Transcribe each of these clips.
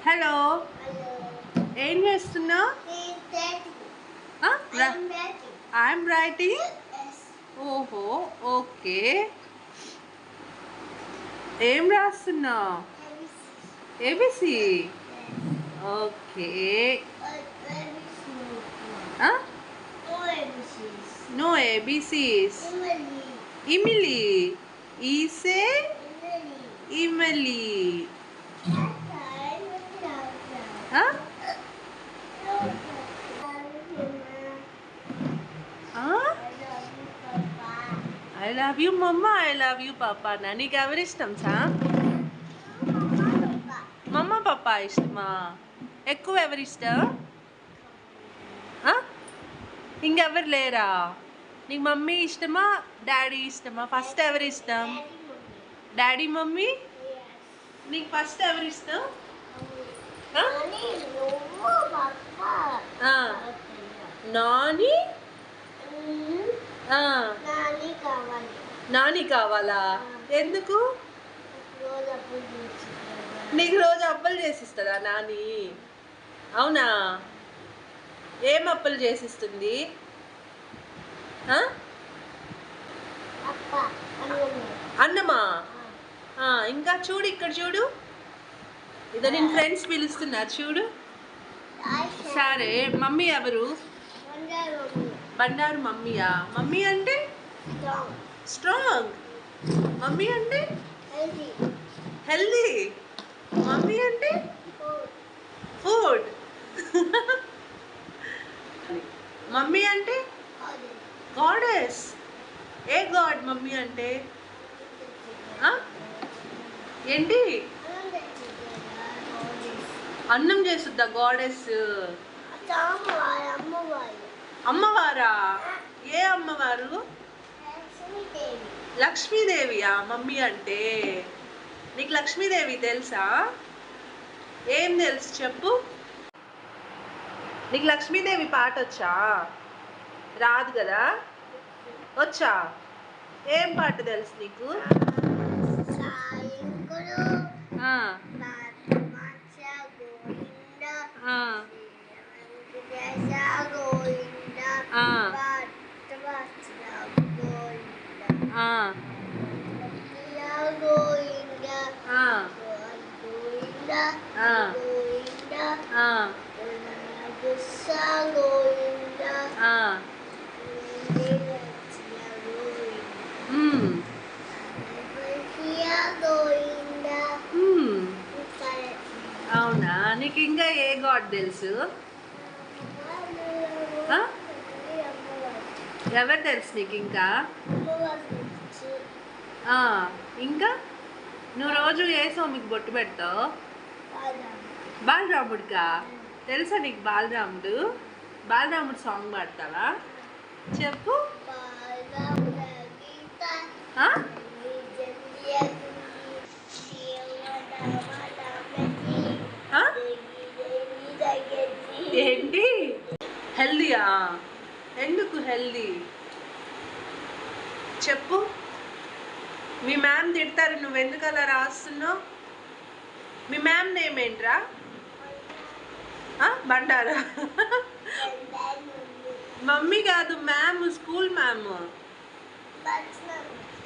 Hello ఏం చేస్తున్నావు? I'm writing. ఓహో ఓకే. ఏం రాస్తున్నావు? ఏబిసి. ఓకే. No ABCs. ఇమిలి. ఈసే ఇమిలి. I love you mama, I love you papa. నీకు ఎవరు ఇష్టం సా? మమ్మ పాపా ఇష్టమా? ఎక్కువ ఎవరు ఇష్టం? ఇంకెవరు లేరా? నీకు మమ్మీ ఇష్టమా డాడీ ఇష్టమా? ఫస్ట్ ఎవరు ఇష్టం? Daddy mummy. నీకు ఫస్ట్ ఎవరు ఇష్టం? నాని. నాని కావాలా? ఎందుకు? నీకు రోజు అప్పలు చేసిస్తుందా నాని? అవునా? ఏం అప్పలు చేసిస్తుంది? అన్నమా? ఇంకా చూడు, ఇక్కడ చూడు, ఇదో నేను ఫ్రెండ్స్ పిలుస్తున్నారు చూడు. సరే, మమ్మీ ఎవరు? బండారు మమ్మీయా? మమ్మీ అంటే స్ట్రాంగ్. మమ్మీ అంటే హెల్దీ. మమ్మీ అంటే ఫుడ్. మమ్మీ అంటే గాడెస్. ఏ గాడ్ మమ్మీ అంటే? ఏంటి? అన్నం చేస్తుందా గాడెస్? అమ్మవారా? ఏ అమ్మవారు? లక్ష్మీదేవియా మమ్మీ అంటే? నీకు లక్ష్మీదేవి తెలుసా? ఏం తెలుసు చెప్పు. నీకు లక్ష్మీదేవి పాట వచ్చా? రాదు కదా? వచ్చా? ఏం పాట తెలుసు నీకు? అవునా? నీకు ఇంకా ఏ గాడ్ తెలుసు? ఎవరు తెలుసు నీకు ఇంకా? ఇంకా నువ్వు రోజు ఏ స్వామికి బొట్టు పెడతావు? బాలరాముడికా? తెలుసా నీకు బాలరాముడు? బాలరాముడు సాంగ్ పాడతావా? చెప్పు. ఏంటి హెల్దీయా? ఎందుకు హెల్దీ చెప్పు. మీ మ్యామ్ తిడతారు, నువ్వెందుకు అలా రాస్తున్నావు? మీ మ్యామ్ నేమ్ ఏంట్రా? బండారా? మమ్మీ కాదు, మ్యామ్, స్కూల్ మ్యామ్.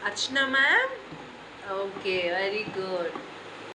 అర్చన మ్యామ్. Okay, very good.